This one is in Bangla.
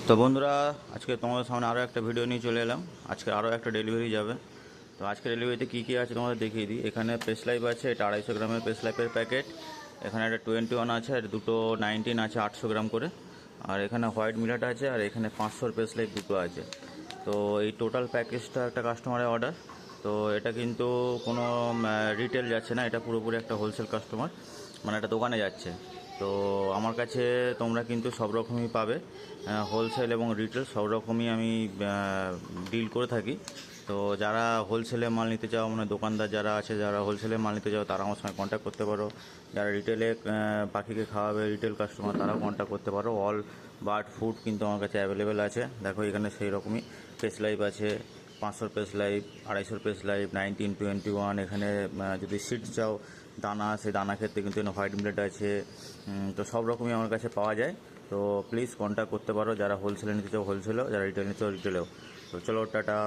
তো বন্ধুরা, আজকে তোমাদের সামনে আরও একটা ভিডিও নিয়ে চলে এলাম। আজকে আরও একটা ডেলিভারি যাবে। তো আজকে ডেলিভারিতে কী কী আছে তোমাদের দেখিয়ে দিই। এখানে পেস লাইফ আছে, এটা 250 গ্রামের পেস লাইফের প্যাকেট। এখানে একটা 21 আছে, আর দুটো 19 আছে 800 গ্রাম করে। আর এখানে হোয়াইট মিলেট আছে, আর এখানে 500 পেস লাইফ দুটো আছে। তো এই টোটাল প্যাকেজটা একটা কাস্টমারের অর্ডার। তো এটা কিন্তু কোনো রিটেল যাচ্ছে না, এটা পুরোপুরি একটা হোলসেল কাস্টমার, মানে একটা দোকানে যাচ্ছে। তো আমার কাছে তোমরা কিন্তু সব রকমই পাবে, হোলসেল এবং রিটেল সব রকমই আমি ডিল করে থাকি। তো যারা হোলসেলে মাল নিতে চাও, মানে দোকানদার যারা আছে, যারা হোলসেলে মাল নিতে চাও, তারা আমার সঙ্গে কন্ট্যাক্ট করতে পারো। যারা রিটেলে পাখিকে খাওয়াবে, রিটেল কাস্টমার, তারাও কন্ট্যাক্ট করতে পারো। অল বার্ড ফুড কিন্তু আমার কাছে অ্যাভেলেবেল আছে। দেখো এখানে সেই রকমই পেস লাইফ আছে, 500 পেস লাইফ, 250 পেস লাইফ, 19, 21। এখানে যদি সিডস চাও, দানা, সেই দানা ক্ষেত্রে কিন্তু এখানে হোয়াইট মিলেট আছে। তো সব রকমই আমার কাছে পাওয়া যায়। তো প্লিজ কন্ট্যাক্ট করতে পারো, যারা হোলসেলে নিতে চাও হোলসেলেও, যারা রিটেল নিতে চাও রিটেলেও। তো চলো, টাটা।